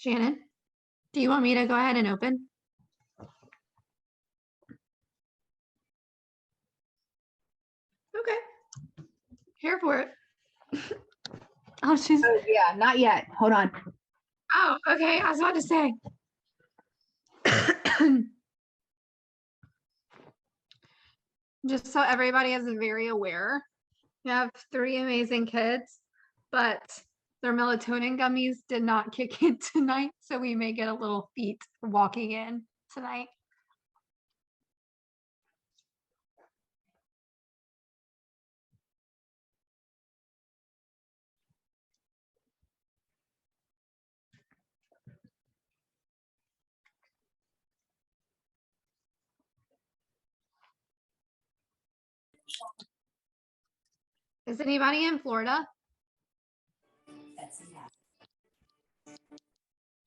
Shannon, do you want me to go ahead and open? Okay. Here for it. Oh, yeah, not yet. Hold on. Oh, okay. I was about to say. Just so everybody is very aware, you have 3 amazing kids, but their melatonin gummies did not kick in tonight, so we may get a little feet walking in tonight. Is anybody in Florida?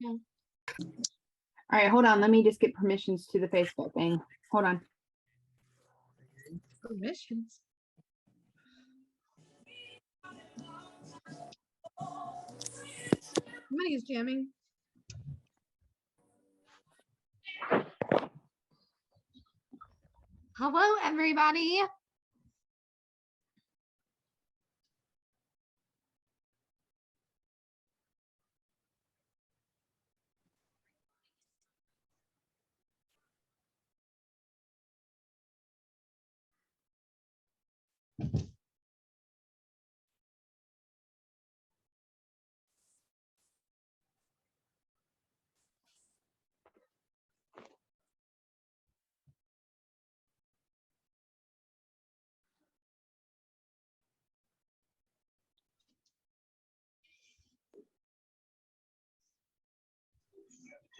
Yeah. All right, hold on. Let me just get permissions to the Facebook thing. Hold on. Permissions. Somebody is jamming. Hello, everybody.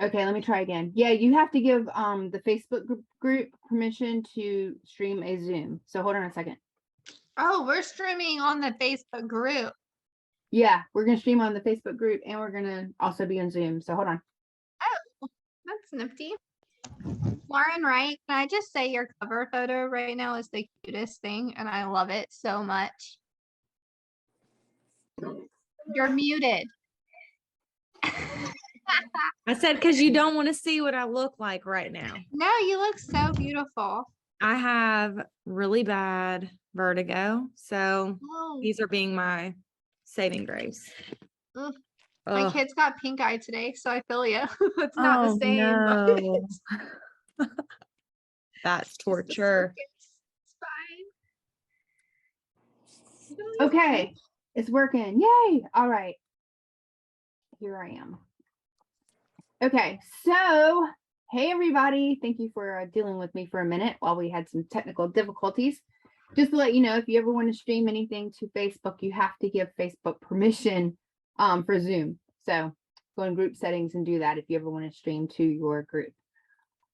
Okay, let me try again. Yeah, you have to give the Facebook group permission to stream a Zoom. So hold on a second. Oh, we're streaming on the Facebook group. Yeah, we're gonna stream on the Facebook group and we're gonna also be on Zoom. So hold on. Oh, that's nifty. Lauren Wright, can I just say your cover photo right now is the cutest thing and I love it so much. You're muted. I said because you don't want to see what I look like right now. No, you look so beautiful. I have really bad vertigo, so these are being my saving grace. My kids got pink eye today, so I feel you. It's not the same. No. That's torture. It's fine. Okay, it's working. Yay. All right. Here I am. Okay, so hey everybody. Thank you for dealing with me for a minute while we had some technical difficulties. Just to let you know, if you ever want to stream anything to Facebook, you have to give Facebook permission for Zoom. So go in group settings and do that if you ever want to stream to your group.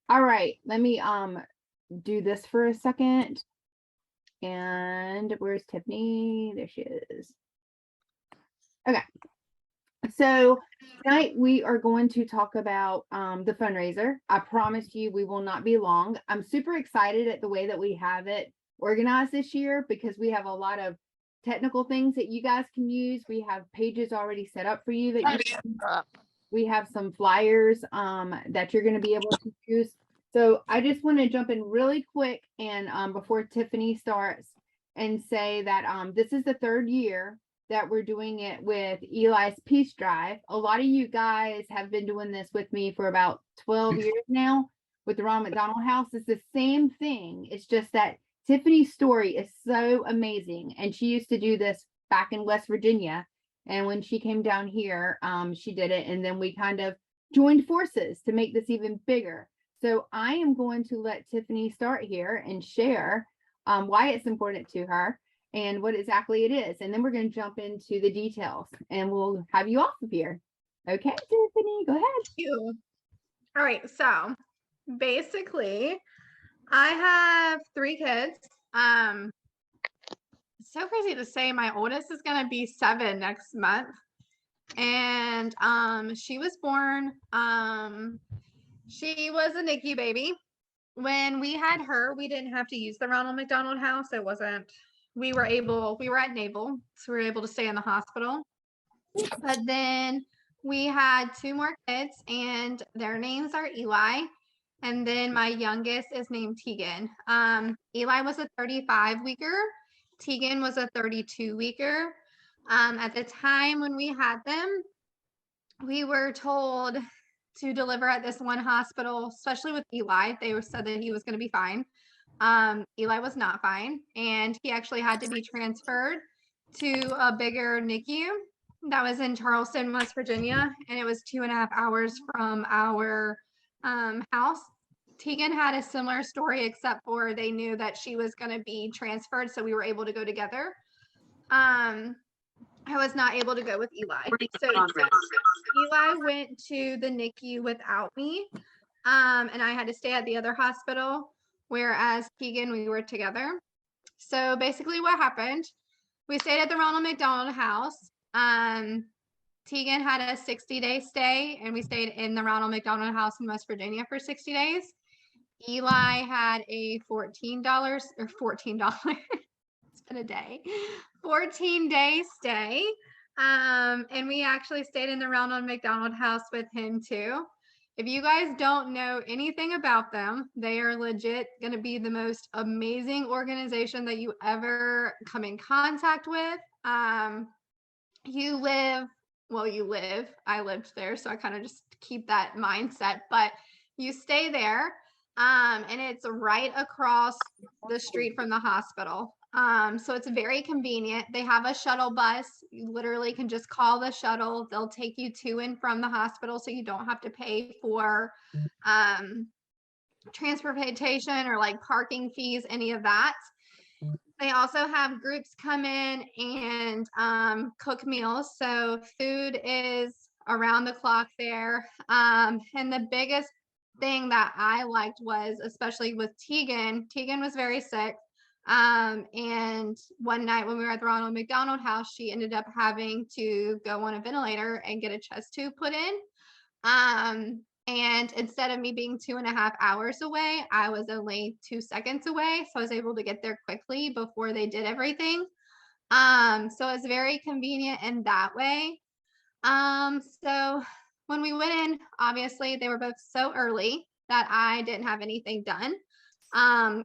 All right, let me do this for a second. And where's Tiffany? There she is. Okay. So tonight we are going to talk about the fundraiser. I promise you we will not be long. I'm super excited at the way that we have it organized this year because we have a lot of technical things that you guys can use. We have pages already set up for you that you can, we have some flyers that you're going to be able to use. So I just want to jump in really quick and before Tiffany starts and say that this is the 3rd year that we're doing it with Eli's Peace Drive. A lot of you guys have been doing this with me for about 12 years now with the Ronald McDonald House. It's the same thing. It's just that Tiffany's story is so amazing. And she used to do this back in West Virginia. And when she came down here, she did it. And then we kind of joined forces to make this even bigger. So I am going to let Tiffany start here and share why it's important to her and what exactly it is. And then we're going to jump into the details and we'll have you off of here. Okay, Tiffany, go ahead. Thank you. All right, so basically I have 3 kids. It's so crazy to say my oldest is going to be 7 next month. And she was born, she was a NICU baby. When we had her, we didn't have to use the Ronald McDonald House. It wasn't, we were at Naval, so we were able to stay in the hospital. But then we had 2 more kids, and their names are Eli. And then my youngest is named Tegan. Eli was a 35 weeker. Tegan was a 32 weeker. At the time when we had them, we were told to deliver at this one hospital, especially with Eli. They said that he was going to be fine. Eli was not fine, and he actually had to be transferred to a bigger NICU that was in Charleston, West Virginia, and it was 2.5 hours from our house. Tegan had a similar story, except for they knew that she was going to be transferred, so we were able to go together. I was not able to go with Eli. So Eli went to the NICU without me, and I had to stay at the other hospital, whereas Tegan, we were together. So basically what happened, we stayed at the Ronald McDonald house. Tegan had a 60-day stay, and we stayed in the Ronald McDonald house in West Virginia for 60 days. Eli had a $14 or $14. It's been a day, 14-day stay. And we actually stayed in the Ronald McDonald house with him too. If you guys don't know anything about them, they are legit going to be the most amazing organization that you ever come in contact with. I lived there, so I kind of just keep that mindset, but you stay there, and it's right across the street from the hospital. So it's very convenient. They have a shuttle bus. You literally can just call the shuttle. They'll take you to and from the hospital, so you don't have to pay for transportation or like parking fees, any of that. They also have groups come in and cook meals. So food is around the clock there. And the biggest thing that I liked was, especially with Tegan was very sick. And one night when we were at the Ronald McDonald house, she ended up having to go on a ventilator and get a chest tube put in. And instead of me being 2.5 hours away, I was only 2 seconds away. So I was able to get there quickly before they did everything. So it's very convenient in that way. So when we went in, obviously they were both so early that I didn't have anything done.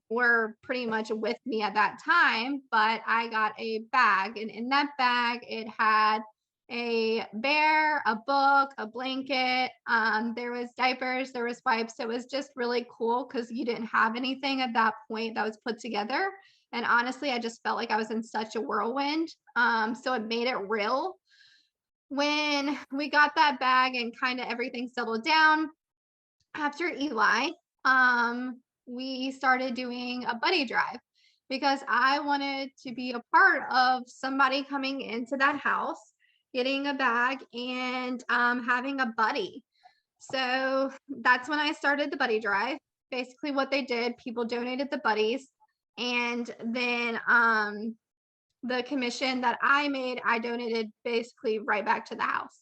Were pretty much with me at that time, but I got a bag, and in that bag, it had a bear, a book, a blanket. There was diapers, there was wipes. It was just really cool because you didn't have anything at that point that was put together. And honestly, I just felt like I was in such a whirlwind. So it made it real. When we got that bag and kind of everything settled down after Eli, we started doing a buddy drive because I wanted to be a part of somebody coming into that house, getting a bag, and having a buddy. So that's when I started the buddy drive. Basically what they did, people donated the buddies, and then the commission that I made, I donated basically right back to the house.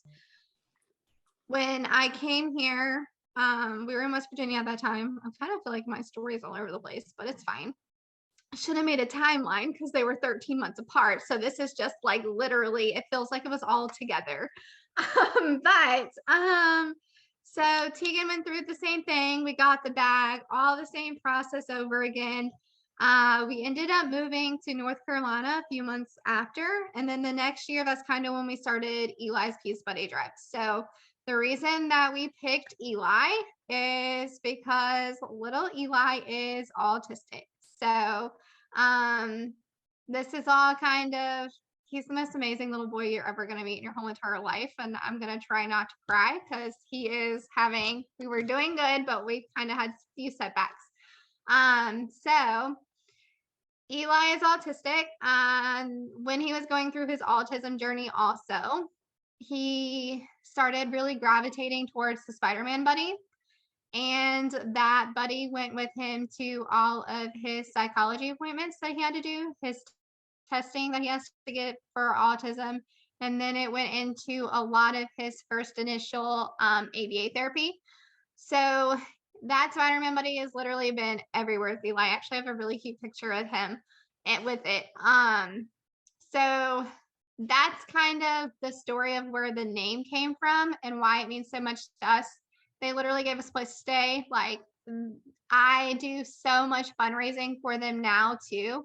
When I came here, we were in West Virginia at that time. I kind of feel like my story is all over the place, but it's fine. I should have made a timeline because they were 13 months apart. So this is just like literally, it feels like it was all together. So Tegan went through the same thing. We got the bag, all the same process over again. We ended up moving to North Carolina a few months after. And then the next year, that's kind of when we started Eli's Peace Buddy Drive. So the reason that we picked Eli is because little Eli is autistic. So this is all kind of, he's the most amazing little boy you're ever going to meet in your whole entire life. And I'm going to try not to cry because we were doing good, but we kind of had a few setbacks. So Eli is autistic. When he was going through his autism journey also, he started really gravitating towards the Spider-Man buddy. And that buddy went with him to all of his psychology appointments that he had to do, his testing that he has to get for autism. And then it went into a lot of his first initial ABA therapy. So that Spider-Man buddy has literally been everywhere with Eli. I actually have a really cute picture of him with it. So that's kind of the story of where the name came from and why it means so much to us. They literally gave us a place to stay. Like, I do so much fundraising for them now too,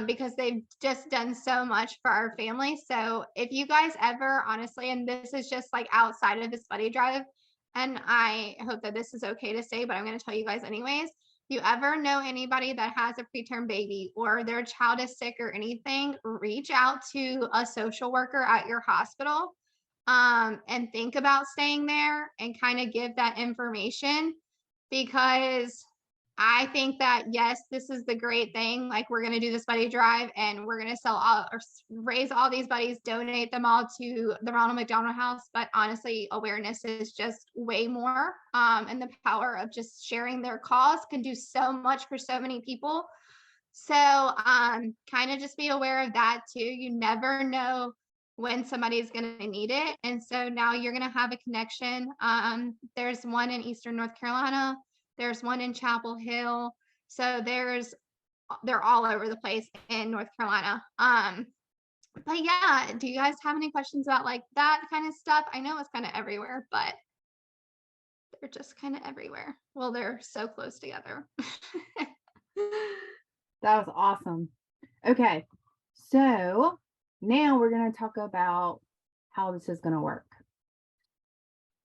because they've just done so much for our family. So if you guys ever, honestly, and this is just like outside of this buddy drive, and I hope that this is okay to say, but I'm going to tell you guys anyways. You ever know anybody that has a preterm baby or their child is sick or anything, reach out to a social worker at your hospital, and think about staying there and kind of give that information, because I think that, yes, this is the great thing. Like, we're going to do this buddy drive and we're going to sell all or raise all these buddies, donate them all to the Ronald McDonald House. But honestly, awareness is just way more. And the power of just sharing their cause can do so much for so many people. So kind of just be aware of that too. You never know when somebody's going to need it. And so now you're going to have a connection. There's one in Eastern North Carolina. There's one in Chapel Hill. So they're all over the place in North Carolina. But yeah, do you guys have any questions about like that kind of stuff? I know it's kind of everywhere, but they're just kind of everywhere. Well, they're so close together. That was awesome. Okay, so now we're going to talk about how this is going to work.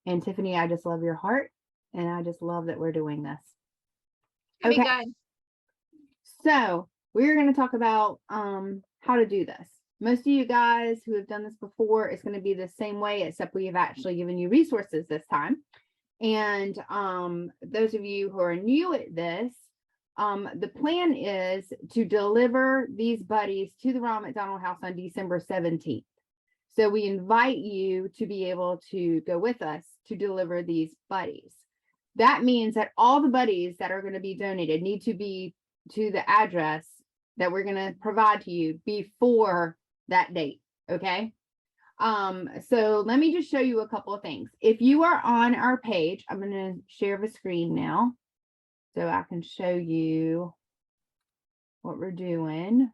And Tiffany, I just love your heart, and I just love that we're doing this. Okay. Good. So we're going to talk about how to do this. Most of you guys who have done this before, it's going to be the same way, except we have actually given you resources this time. And those of you who are new at this, the plan is to deliver these buddies to the Ronald McDonald House on December 17th. So we invite you to be able to go with us to deliver these buddies. That means that all the buddies that are going to be donated need to be to the address that we're going to provide to you before that date. Okay. So let me just show you a couple of things. If you are on our page, I'm going to share the screen now so I can show you what we're doing.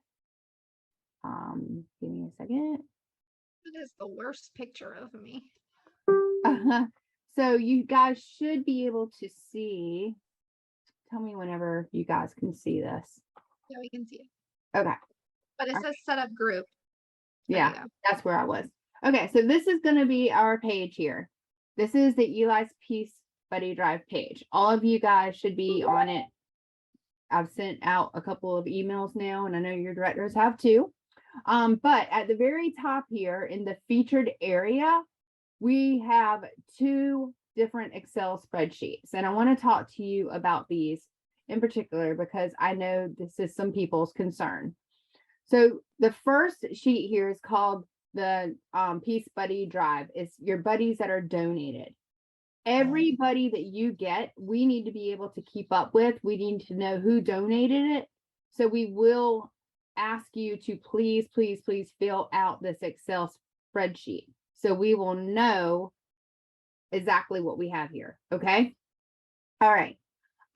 Give me a second. That is the worst picture of me. So you guys should be able to see. Tell me whenever you guys can see this. Yeah, we can see it. Okay. But it says set up group. There Yeah, that's where I was. Okay, so this is going to be our page here. This is the Eli's Peace Buddy Drive page. All of you guys should be on it. I've sent out a couple of emails now, and I know your directors have too. But at the very top here in the featured area, we have two different Excel spreadsheets. And I want to talk to you about these in particular because I know this is some people's concern. So the first sheet here is called the Peace Buddy Drive. It's your buddies that are donated. Everybody that you get, we need to be able to keep up with. We need to know who donated it. So we will ask you to please, please, please fill out this Excel spreadsheet. So we will know exactly what we have here. Okay. All right.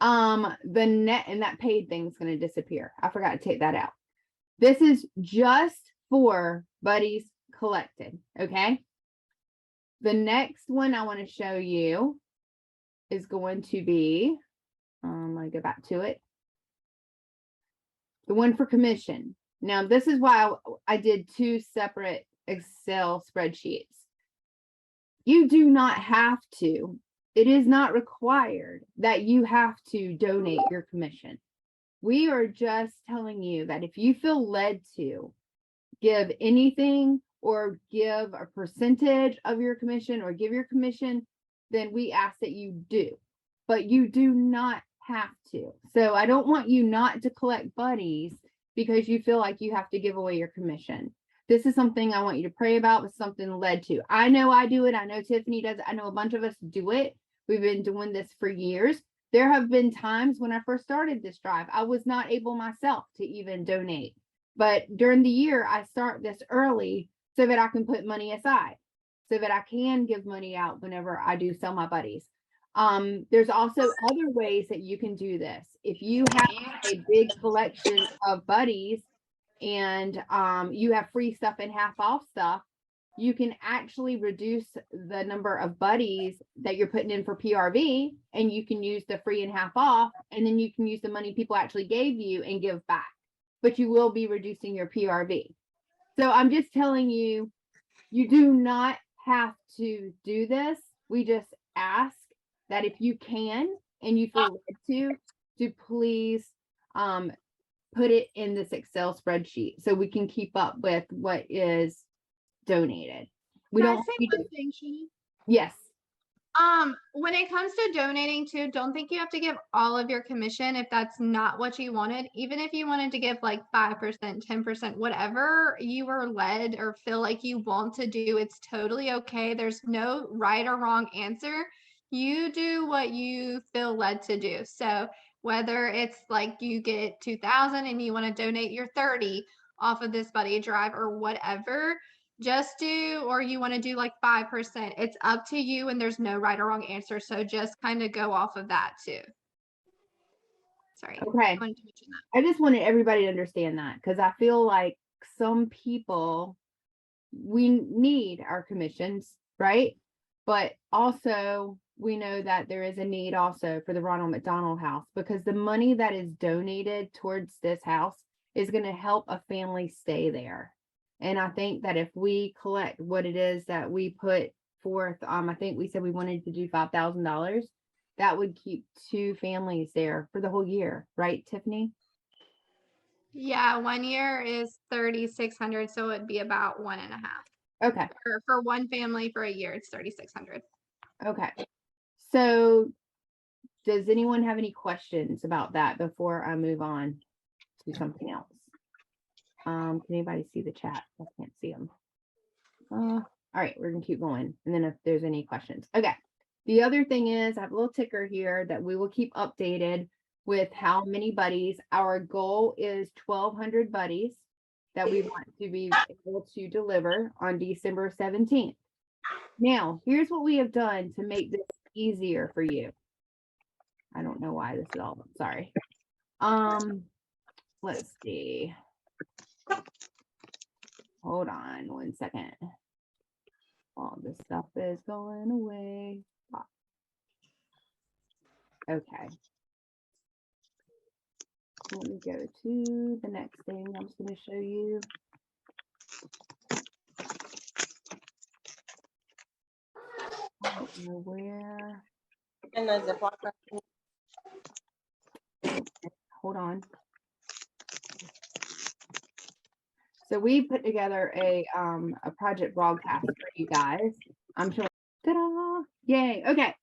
The net and that paid thing is going to disappear. I forgot to take that out. This is just for buddies collected. Okay. The next one I want to show you is going to be, let me go back to it. The one for commission. Now, this is why I did two separate Excel spreadsheets. You do not have to. It is not required that you have to donate your commission. We are just telling you that if you feel led to give anything or give a percentage of your commission or give your commission, then we ask that you do. But you do not have to. So I don't want you not to collect buddies because you feel like you have to give away your commission. This is something I want you to pray about, with something led to. I know I do it. I know Tiffany does it. I know a bunch of us do it. We've been doing this for years. There have been times when I first started this drive, I was not able myself to even donate. But during the year, I start this early so that I can put money aside, so that I can give money out whenever I do sell my buddies. There's also other ways that you can do this. If you have a big collection of buddies and you have free stuff and half off stuff, you can actually reduce the number of buddies that you're putting in for PRV, and you can use the free and half off, and then you can use the money people actually gave you and give back, but you will be reducing your PRV. So I'm just telling you, you do not have to do this. We just ask that if you can and you feel led to please put it in this Excel spreadsheet so we can keep up with what is donated. We Can I don't say need to. one thing, Shani? Yes. When it comes to donating too, don't think you have to give all of your commission if that's not what you wanted. Even if you wanted to give like 5%, 10%, whatever you are led or feel like you want to do, it's totally okay. There's no right or wrong answer. You do what you feel led to do. So whether it's like you get 2,000 and you want to donate your 30 off of this buddy drive or whatever, just do, or you want to do like 5%. It's up to you, and there's no right or wrong answer. So just kind of go off of that too. Sorry. Okay. I wanted to mention that. I just wanted everybody to understand that, because I feel like some people, we need our commissions, right? But also we know that there is a need also for the Ronald McDonald House, because the money that is donated towards this house is going to help a family stay there. And I think that if we collect what it is that we put forth, I think we said we wanted to do $5,000. That would keep 2 families there for the whole year, right, Tiffany? Yeah, 1 year is 3,600, so it'd be about 1.5. Okay. For one family for a year, it's 3,600. Okay. So does anyone have any questions about that before I move on to something else? Can anybody see the chat? I can't see them. All right, we're gonna keep going. And then if there's any questions. Okay. The other thing is I have a little ticker here that we will keep updated with how many buddies. Our goal is 1,200 buddies that we want to be able to deliver on December 17th. Now, here's what we have done to make this easier for you. I don't know why this is all, sorry. Let's see. Hold on 1 second. All this stuff is going away. Okay. Let me go to the next thing I'm just going to show you. I don't know where. And there's a block. Hold on. So we put together a project broadcast for you guys. I'm sure. Ta-da! Yay. Okay.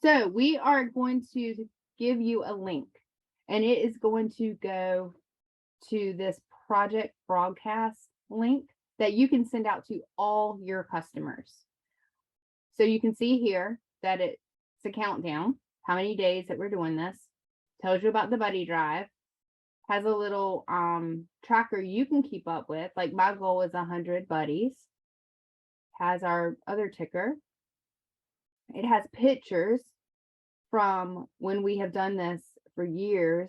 So we are going to give you a link, and it is going to go to this project broadcast link that you can send out to all your customers. So you can see here that it's a countdown, how many days that we're doing this, tells you about the buddy drive, has a little tracker you can keep up with. Like my goal is 100 buddies. Has our other ticker. It has pictures from when we have done this for years.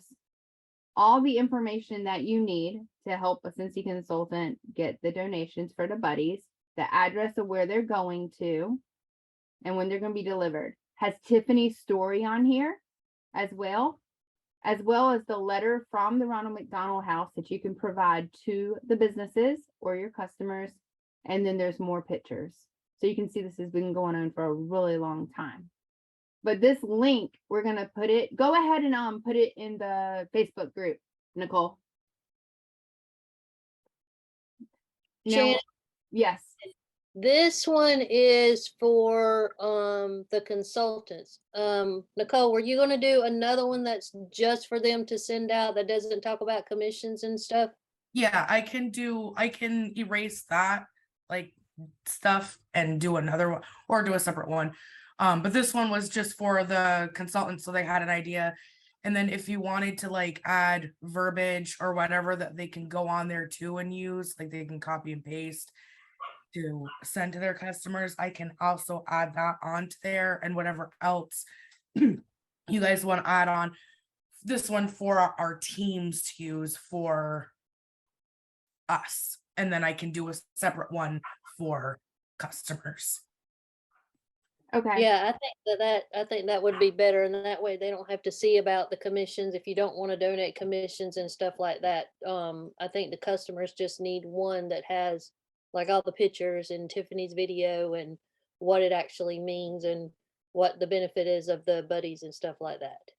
All the information that you need to help a Cincy consultant get the donations for the buddies, the address of where they're going to, and when they're going to be delivered. Has Tiffany's story on here as well as the letter from the Ronald McDonald House that you can provide to the businesses or your customers. And then there's more pictures. So you can see this has been going on for a really long time. But this link, we're going to put it, go ahead and put it in the Facebook group, Nicole. Now, Shannon, yes. this one is for the consultants. Nicole, were you going to do another one that's just for them to send out that doesn't talk about commissions and stuff? Yeah, I can erase that like stuff and do another one or do a separate one. But this one was just for the consultants, so they had an idea. And then if you wanted to like add verbiage or whatever that they can go on there too and use, like they can copy and paste to send to their customers, I can also add that onto there, and whatever else you guys want to add on this one for our teams to use for us. And then I can do a separate one for customers. Okay. Yeah, I think that would be better, and that way they don't have to see about the commissions if you don't want to donate commissions and stuff like that. I think the customers just need one that has like all the pictures and Tiffany's video and what it actually means and what the benefit is of the buddies and stuff like that.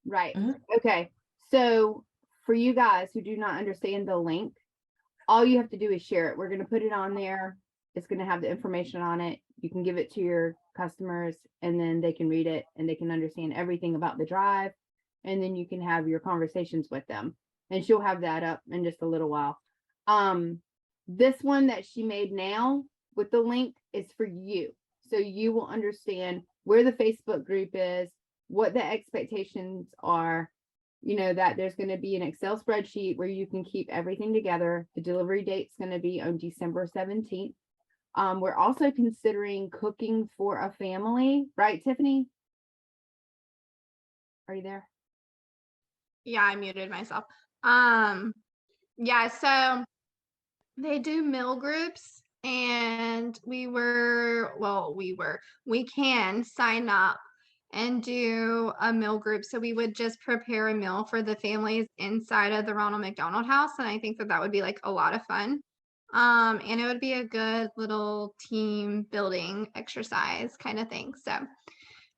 Right. Mhm. Okay. So for you guys who do not understand the link, all you have to do is share it. We're going to put it on there. It's going to have the information on it. You can give it to your customers and then they can read it and they can understand everything about the drive. And then you can have your conversations with them. And she'll have that up in just a little while. This one that she made now with the link is for you. So you will understand where the Facebook group is, what the expectations are, you know, that there's going to be an Excel spreadsheet where you can keep everything together. The delivery date's going to be on December 17th. We're also considering cooking for a family, right, Tiffany? Are you there? Yeah, I muted myself. Yeah, so they do meal groups and we can sign up and do a meal group. So we would just prepare a meal for the families inside of the Ronald McDonald house. And I think that that would be like a lot of fun. And it would be a good little team building exercise kind of thing. So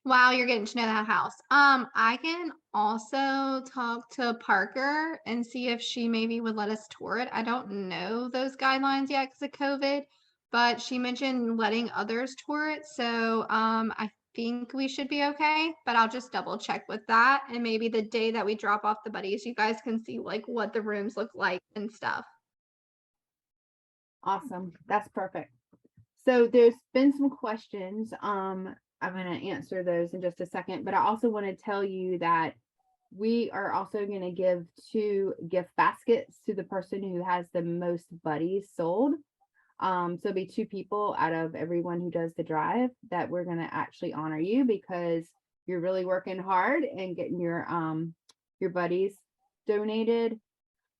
while you're getting to know that house, I can also talk to Parker and see if she maybe would let us tour it. I don't know those guidelines yet because of COVID, but she mentioned letting others tour it. So I think we should be okay, but I'll just double check with that. And maybe the day that we drop off the buddies, you guys can see like what the rooms look like and stuff. Awesome. That's perfect. So there's been some questions. I'm going to answer those in just a second, but I also want to tell you that we are also going to give 2 gift baskets to the person who has the most buddies sold. So it'll be 2 people out of everyone who does the drive that we're going to actually honor you because you're really working hard and getting your buddies donated.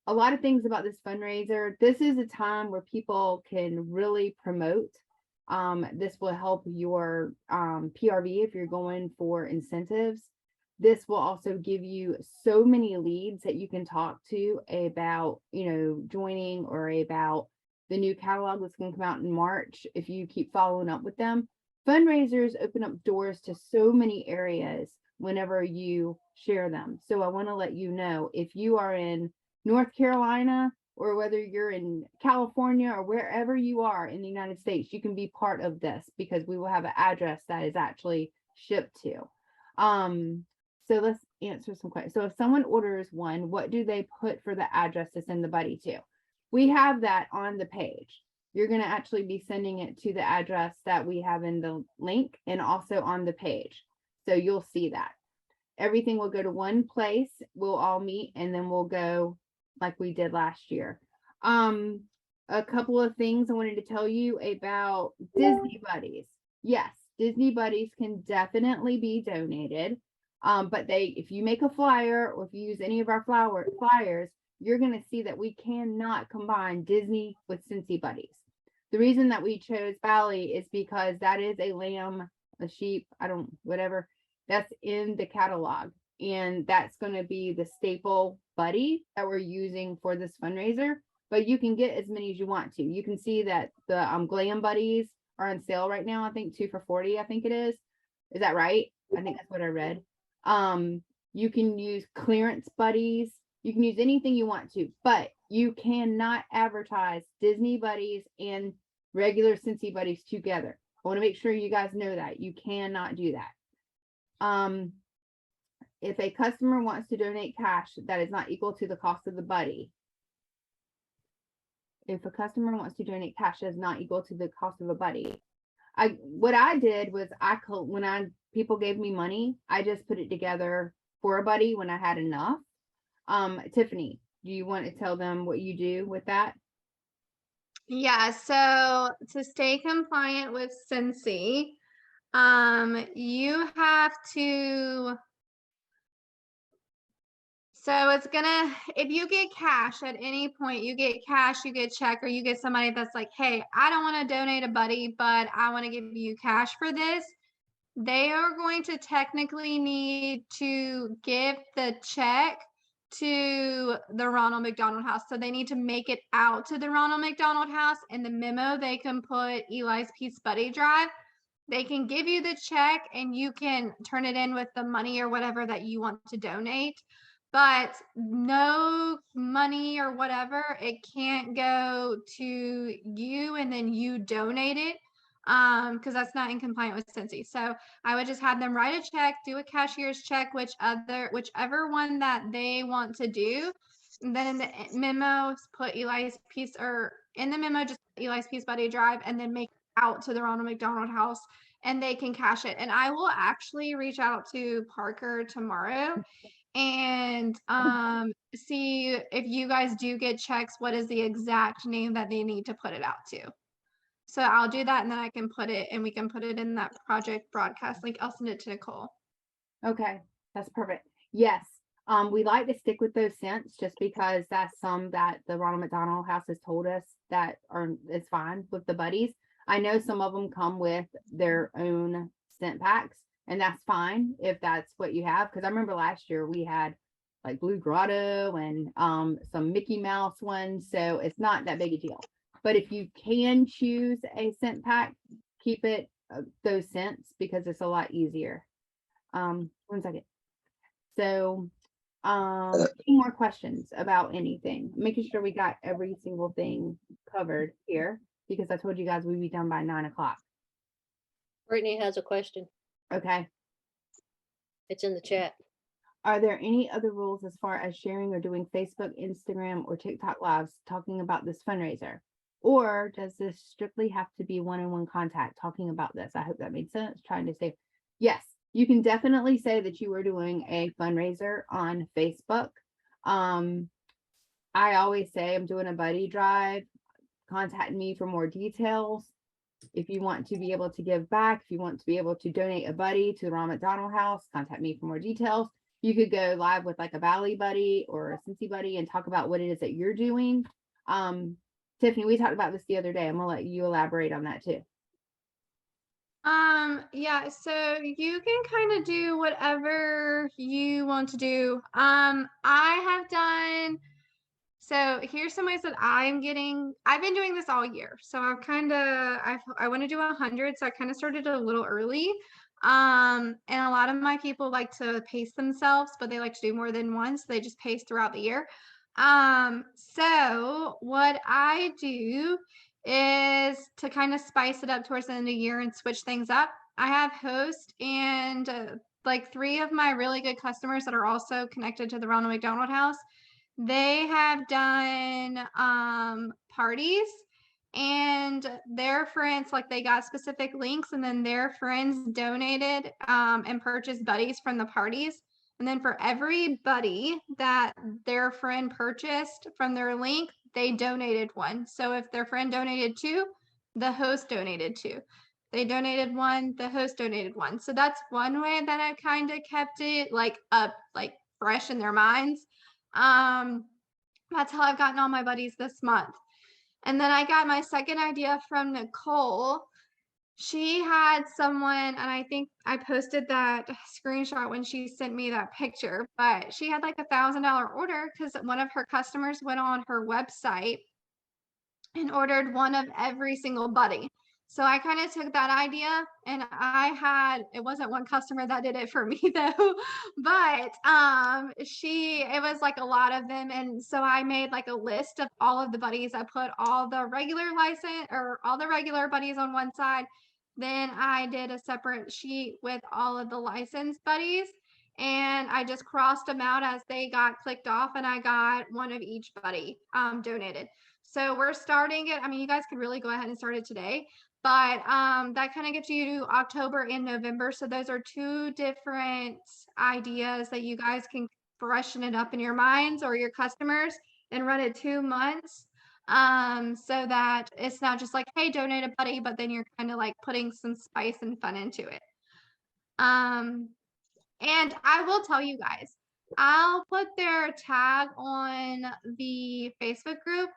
A lot of things about this fundraiser. This is a time where people can really promote. This will help your PRV if you're going for incentives. This will also give you so many leads that you can talk to about, you know, joining or about the new catalog that's going to come out in March. If you keep following up with them, fundraisers open up doors to so many areas whenever you share them. So I want to let you know if you are in North Carolina or whether you're in California or wherever you are in the United States, you can be part of this because we will have an address that is actually shipped to. So let's answer some questions. So if someone orders one, what do they put for the address to send the buddy to? We have that on the page. You're going to actually be sending it to the address that we have in the link and also on the page. So you'll see that. Everything will go to one place. We'll all meet and then we'll go like we did last year. A couple of things I wanted to tell you about Disney buddies. Yes, Disney buddies can definitely be donated. But if you make a flyer or if you use any of our flyers, you're going to see that we cannot combine Disney with Cincy buddies. The reason that we chose Bali is because that is a lamb, a sheep, whatever, that's in the catalog. And that's going to be the staple buddy that we're using for this fundraiser. But you can get as many as you want to. You can see that the glam buddies are on sale right now. I think 2 for $40, I think it is. Is that right? I think that's what I read. You can use clearance buddies. You can use anything you want to, but you cannot advertise Disney buddies and regular Cincy buddies together. I want to make sure you guys know that. You cannot do that. If a customer wants to donate cash that is not equal to the cost of the buddy. If a customer wants to donate cash that is not equal to the cost of a buddy. What I did was people gave me money, I just put it together for a buddy when I had enough. Tiffany, do you want to tell them what you do with that? Yeah, so to stay compliant with Cincy, you have to So it's gonna, if you get cash at any point, you get cash, you get check, or you get somebody that's like, hey, I don't want to donate a buddy, but I want to give you cash for this. They are going to technically need to give the check to the Ronald McDonald House. So they need to make it out to the Ronald McDonald House. In the memo, they can put Eli's Peace Buddy Drive. They can give you the check and you can turn it in with the money or whatever that you want to donate. But no money or whatever, it can't go to you and then you donate it, because that's not in compliance with Cincy. So I would just have them write a check, do a cashier's check, whichever one that they want to do. And then in the memo, put Eli's Peace, or in the memo, just put Eli's Peace Buddy Drive, and then make it out to the Ronald McDonald House, and they can cash it. And I will actually reach out to Parker tomorrow and see if you guys do get checks, what is the exact name that they need to put it out to. So I'll do that, and then I can put it, and we can put it in that project broadcast link. I'll send it to Nicole. Okay, that's perfect. Yes. We like to stick with those cents just because that's some that the Ronald McDonald House has told us that is fine with the buddies. I know some of them come with their own cent packs, and that's fine if that's what you have. Because I remember last year we had like Blue Grotto and some Mickey Mouse ones, so it's not that big a deal. But if you can choose a cent pack, keep it those cents because it's a lot easier. 1 second. So, any more questions about anything? Making sure we got every single thing covered here because I told you guys we'd be done by 9 o'clock. Brittany has a question. Okay. It's in the chat. Are there any other rules as far as sharing or doing Facebook, Instagram, or TikTok lives talking about this fundraiser? Or does this strictly have to be one-on-one contact talking about this? I hope that made sense. Trying to say, yes, you can definitely say that you are doing a fundraiser on Facebook. I always say I'm doing a buddy drive. Contact me for more details. If you want to be able to give back, if you want to be able to donate a buddy to the Ronald McDonald House, contact me for more details. You could go live with like a Valley buddy or a Cincy buddy and talk about what it is that you're doing. Tiffany, we talked about this the other day. I'm gonna let you elaborate on that too. Yeah, so you can kind of do whatever you want to do. I have done, so here's some ways that I've been doing this all year. So I want to do 100. So I kind of started a little early. And a lot of my people like to pace themselves, but they like to do more than once. So they just pace throughout the year. So what I do is to kind of spice it up towards the end of the year and switch things up. I have hosts and like 3 of my really good customers that are also connected to the Ronald McDonald House. They have done parties, and their friends, like they got specific links, and then their friends donated and purchased buddies from the parties. And then for every buddy that their friend purchased from their link, they donated one. So if their friend donated 2, the host donated 2. They donated 1, the host donated 1. So that's one way that I've kind of kept it like up, like fresh in their minds. That's how I've gotten all my buddies this month. And then I got my second idea from Nicole. She had someone, and I think I posted that screenshot when she sent me that picture, but she had like $1,000 order because one of her customers went on her website and ordered one of every single buddy. So I kind of took that idea, and it wasn't one customer that did it for me though, but it was like a lot of them. And so I made like a list of all of the buddies. I put all the regular buddies on one side. Then I did a separate sheet with all of the licensed buddies, and I just crossed them out as they got clicked off, and I got one of each buddy donated. So we're starting it. I mean, you guys could really go ahead and start it today, but that kind of gets you to October and November. So those are 2 different ideas that you guys can freshen it up in your minds or your customers and run it 2 months. So that it's not just like, hey, donate a buddy, but then you're kind of like putting some spice and fun into it. And I will tell you guys, I'll put their tag on the Facebook group.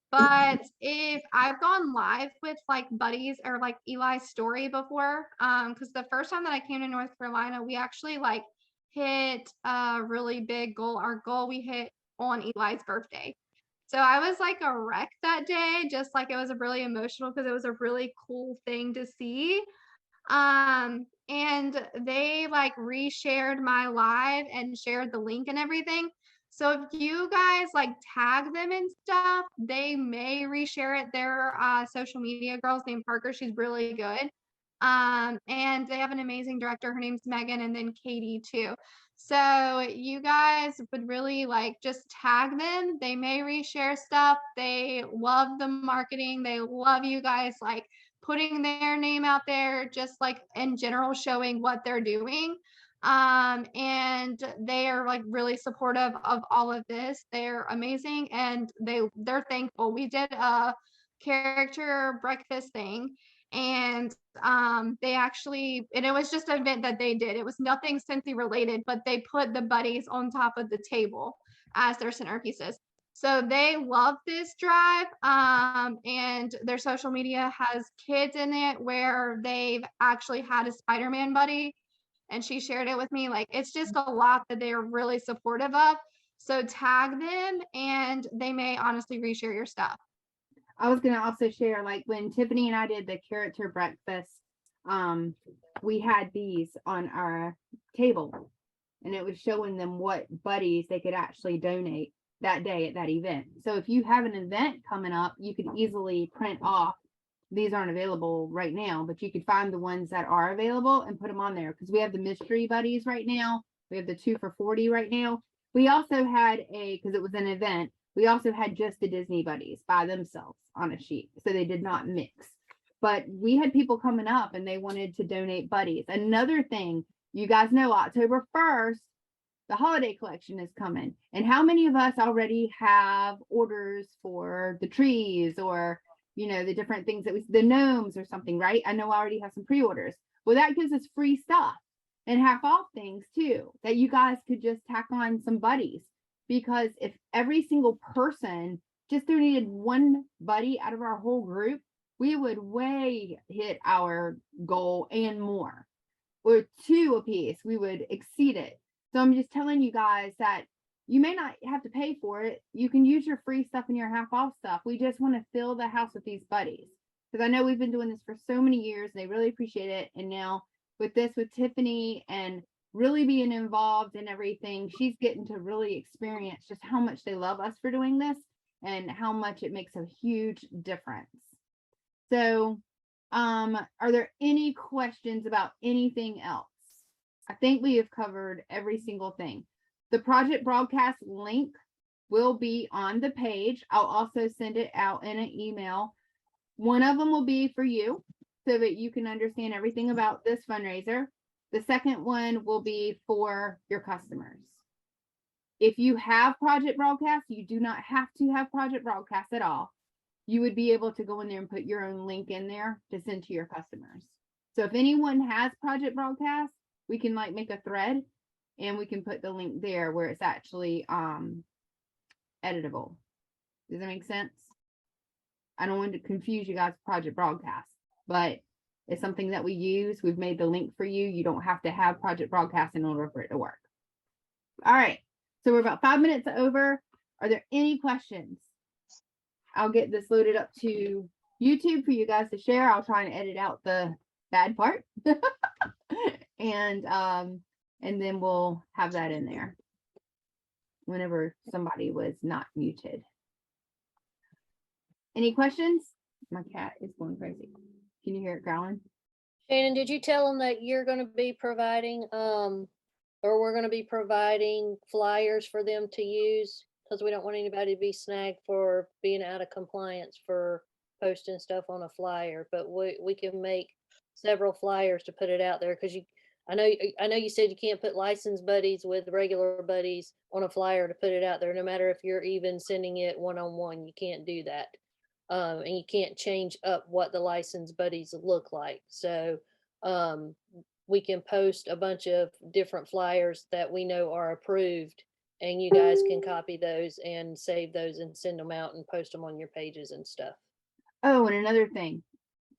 But if I've gone live with like buddies or like Eli's story before, because the first time that I came to North Carolina, we actually like hit a really big goal. Our goal we hit on Eli's birthday. So I was like a wreck that day, just like it was a really emotional because it was a really cool thing to see. And they like reshared my live and shared the link and everything. So if you guys like tag them and stuff, they may reshare it. Their social media girl's named Parker. She's really good. And they have an amazing director. Her name's Megan, and then Katie too. So you guys would really like just tag them. They may reshare stuff. They love the marketing. They love you guys like putting their name out there, just like in general, showing what they're doing. And they are like really supportive of all of this. They're amazing and they're thankful. We did a character breakfast thing and they actually, and it was just an event that they did. It was nothing Cynthia related, but they put the buddies on top of the table as their centerpieces. So they love this drive, and their social media has kids in it where they've actually had a Spider-Man buddy, and she shared it with me. Like it's just a lot that they are really supportive of. So tag them, and they may honestly reshare your stuff. I was gonna also share, like when Tiffany and I did the character breakfast, we had these on our table, and it was showing them what buddies they could actually donate that day at that event. So if you have an event coming up, you could easily print off. These aren't available right now, but you could find the ones that are available and put them on there because we have the mystery buddies right now. We have the 2 for $40 right now. We also had because it was an event, we also had just the Disney buddies by themselves on a sheet. So they did not mix. But we had people coming up and they wanted to donate buddies. Another thing, you guys know October 1st, the holiday collection is coming. And how many of us already have orders for the trees or, you know, the different things that the gnomes or something, right? I know I already have some pre-orders. Well, that gives us free stuff and half off things too, that you guys could just tack on some buddies. Because if every single person just donated one buddy out of our whole group, we would way hit our goal and more. Or 2 apiece, we would exceed it. So I'm just telling you guys that you may not have to pay for it. You can use your free stuff and your half off stuff. We just want to fill the house with these buddies. Because I know we've been doing this for so many years and they really appreciate it. And now with this, with Tiffany and really being involved in everything, she's getting to really experience just how much they love us for doing this and how much it makes a huge difference. So are there any questions about anything else? I think we have covered every single thing. The project broadcast link will be on the page. I'll also send it out in an email. One of them will be for you so that you can understand everything about this fundraiser. The second one will be for your customers. If you have project broadcast, you do not have to have project broadcast at all. You would be able to go in there and put your own link in there to send to your customers. So if anyone has project broadcast, we can like make a thread and we can put the link there where it's actually editable. Does that make sense? I don't want to confuse you guys with project broadcast, but it's something that we use. We've made the link for you. You don't have to have project broadcast in order for it to work. All right. So we're about 5 minutes over. Are there any questions? I'll get this loaded up to YouTube for you guys to share. I'll try and edit out the bad part. And then we'll have that in there whenever somebody was not muted. Any questions? My cat is going crazy. Can you hear it growling? Shannon, did you tell them that you're going to be providing, or we're going to be providing flyers for them to use? Because we don't want anybody to be snagged for being out of compliance for posting stuff on a flyer, but we can make several flyers to put it out there. Because I know you said you can't put licensed buddies with regular buddies on a flyer to put it out there, no matter if you're even sending it one-on-one. You can't do that. And you can't change up what the licensed buddies look like. So we can post a bunch of different flyers that we know are approved and you guys can copy those and save those and send them out and post them on your pages and stuff. Oh, and another thing.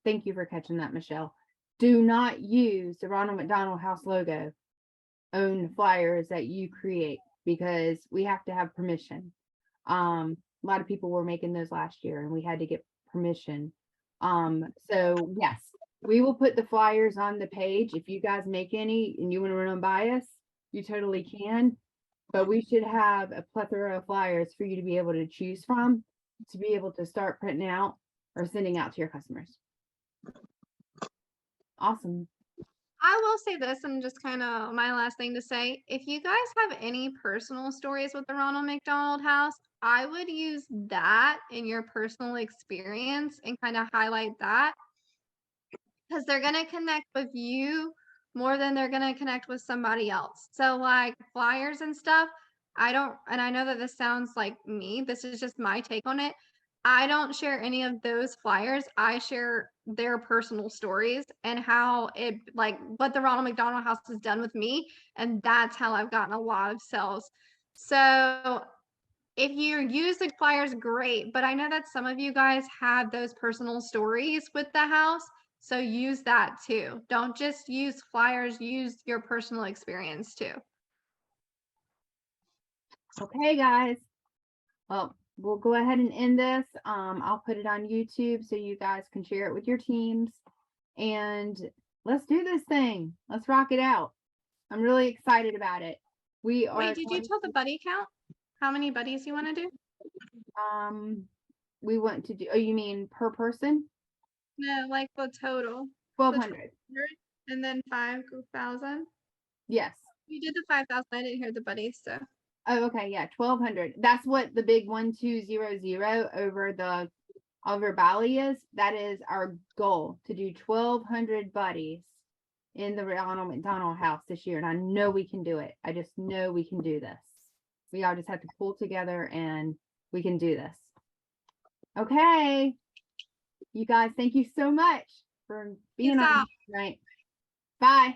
Thank you for catching that, Michelle. Do not use the Ronald McDonald House logo on flyers that you create because we have to have permission. A lot of people were making those last year and we had to get permission. So yes, we will put the flyers on the page. If you guys make any and you want to run them by us, you totally can. But we should have a plethora of flyers for you to be able to choose from to be able to start printing out or sending out to your customers. Awesome. I will say this, and just kind of my last thing to say, if you guys have any personal stories with the Ronald McDonald House, I would use that in your personal experience and kind of highlight that, because they're going to connect with you more than they're going to connect with somebody else. So like flyers and stuff, and I know that this sounds like me, this is just my take on it. I don't share any of those flyers. I share their personal stories and how it, like what the Ronald McDonald House has done with me. And that's how I've gotten a lot of sales. So if you use the flyers, great. But I know that some of you guys have those personal stories with the house. So use that too. Don't just use flyers, use your personal experience too. Okay, guys. Well, we'll go ahead and end this. I'll put it on YouTube so you guys can share it with your teams. And let's do this thing. Let's rock it out. I'm really excited about it. We are Wait, did you tell the buddy count? How many buddies you want to do? we want to do, oh, you mean per person? No, like the total. 1,200. And then 5,000. Yes. You did the 5,000. I didn't hear the buddies, so. Oh, okay. Yeah, 1,200. That's what the big 1200 over Bali is. That is our goal, to do 1,200 buddies in the Ronald McDonald House this year. And I know we can do it. I just know we can do this. We all just have to pull together and we can do this. Okay. You guys, thank you so much for being Peace on out. tonight. Bye.